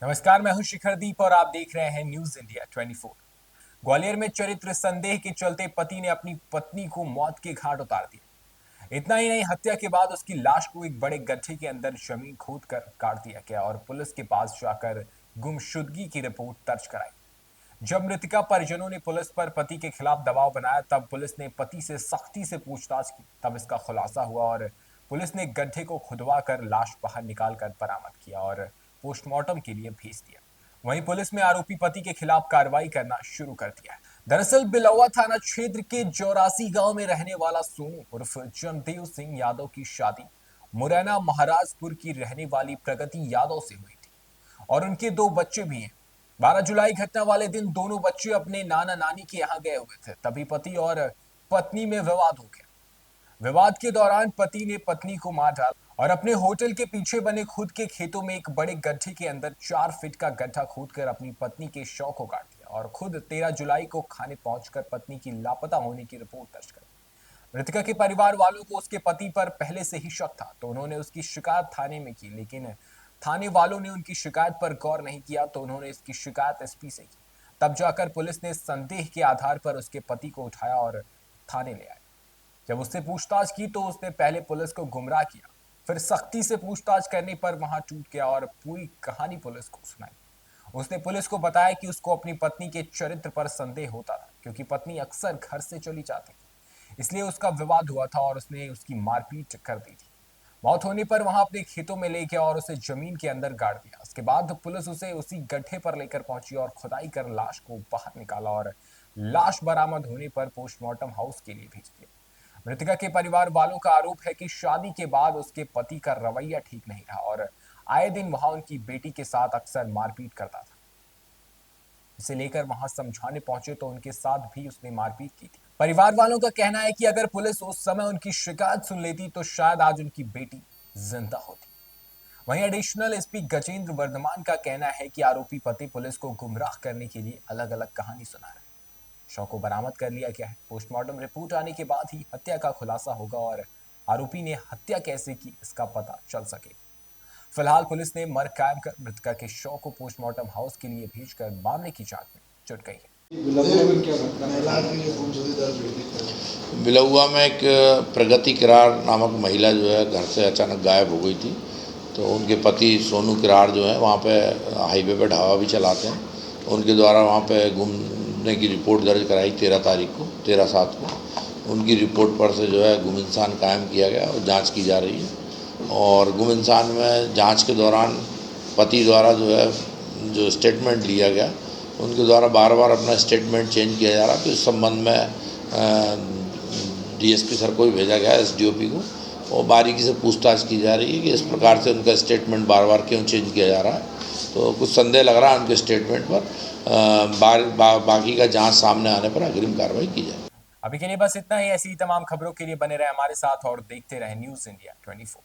नमस्कार, मैं हूं शिखरदीप और आप देख रहे हैं न्यूज इंडिया 24। ग्वालियर में चरित्र संदेह के चलते पति ने अपनी पत्नी को मौत के घाट उतार दिया। इतना ही नहीं, हत्या के बाद उसकी लाश को एक बड़े गड्ढे के अंदर जमीन खोद कर काट दिया गया और पुलिस के पास जाकर गुमशुदगी की रिपोर्ट दर्ज कराई। जब मृतका परिजनों ने पुलिस पर पति के खिलाफ दबाव बनाया, तब पुलिस ने पति से सख्ती से पूछताछ की। तब इसका खुलासा हुआ और पुलिस ने गड्ढे को खुदवा कर लाश बाहर निकाल कर बरामद किया और पोस्टमार्टम के लिए भेज दिया। वहीं पुलिस ने आरोपी पति के खिलाफ कार्रवाई करना शुरू कर दिया है। दरअसल बिलौवा थाना क्षेत्र के जौरासी गांव में रहने वाला सोनू उर्फ जमदेव सिंह यादव की शादी मुरैना महाराजपुर की रहने वाली प्रगति यादव से हुई थी और उनके दो बच्चे भी हैं। 12 जुलाई घटना वाले दिन दोनों बच्चे अपने नाना नानी के यहाँ गए हुए थे, तभी पति और पत्नी में विवाद हो गया। विवाद के दौरान पति ने पत्नी को मार डाला और अपने होटल के पीछे बने खुद के खेतों में एक बड़े गड्ढे के अंदर 4 फीट का गड्ढा खोदकर अपनी पत्नी के शव को काट दिया और खुद 13 जुलाई को खाने पहुंचकर पत्नी की लापता होने की रिपोर्ट दर्ज कर दी। मृतका के परिवार वालों को उसके पति पर पहले से ही शक था, तो उन्होंने उसकी शिकायत थाने में की, लेकिन थाने वालों ने उनकी शिकायत पर गौर नहीं किया, तो उन्होंने इसकी शिकायत एसपी से की। तब जाकर पुलिस ने संदेह के आधार पर उसके पति को उठाया और थाने ले आए। जब उससे पूछताछ की तो उसने पहले पुलिस को गुमराह किया, फिर सख्ती से पूछताछ करने पर वहां टूट गया और पूरी कहानी पुलिस को सुनाई। उसने पुलिस को बताया कि उसको अपनी पत्नी के चरित्र पर संदेह होता था, क्योंकि पत्नी अक्सर घर से चली जाती थी, इसलिए उसका विवाद हुआ था और उसने उसकी मारपीट कर दी थी। मौत होने पर वहां अपने खेतों में ले गया और उसे जमीन के अंदर गाड़ दिया। उसके बाद पुलिस उसे उसी गड्ढे पर लेकर पहुंची और खुदाई कर लाश को बाहर निकाला और लाश बरामद होने पर पोस्टमार्टम हाउस के लिए भेज दिया। मृतका के परिवार वालों का आरोप है कि शादी के बाद उसके पति का रवैया ठीक नहीं रहा और आए दिन वहां उनकी बेटी के साथ अक्सर मारपीट करता था। इसे लेकर वहां समझाने पहुंचे तो उनके साथ भी उसने मारपीट की थी। परिवार वालों का कहना है कि अगर पुलिस उस समय उनकी शिकायत सुन लेती तो शायद आज उनकी बेटी जिंदा होती। वहीं एडिशनल एसपी गजेंद्र वर्धमान का कहना है कि आरोपी पति पुलिस को गुमराह करने के लिए अलग अलग कहानी सुना रहे हैं। शव को बरामद कर लिया गया है। पोस्टमार्टम रिपोर्ट आने के बाद ही हत्या का खुलासा होगा और आरोपी ने हत्या कैसे की इसका पता चल सकेगा। फिलहाल पुलिस ने मर्ग कायम कर मृतका के शव को पोस्टमार्टम हाउस के लिए भेजकर मामले की जांच में जुट गई है। बिलौआ में एक प्रगति किरार नामक महिला जो है घर से अचानक गायब हो गई थी। तो उनके पति सोनू किरार जो है वहाँ पे हाईवे पे ढाबा भी चलाते हैं। उनके द्वारा वहाँ पे घूमने की रिपोर्ट दर्ज कराई 13 तारीख को 13/7 को। उनकी रिपोर्ट पर से जो है गुम इंसान कायम किया गया और जांच की जा रही है। और गुम इंसान में जांच के दौरान पति द्वारा जो है जो स्टेटमेंट लिया गया, उनके द्वारा बार बार अपना स्टेटमेंट चेंज किया जा रहा है। तो इस संबंध में डीएसपी सर को भी भेजा गया, एसडीओपी को, और बारीकी से पूछताछ की जा रही है कि इस प्रकार से उनका स्टेटमेंट बार बार क्यों चेंज किया जा रहा है। तो कुछ संदेह लग रहा है उनके स्टेटमेंट पर। बाकी का जांच सामने आने पर अग्रिम कार्रवाई की जाए। अभी के लिए बस इतना ही। ऐसी ही तमाम खबरों के लिए बने रहे हमारे साथ और देखते रहे न्यूज इंडिया 24।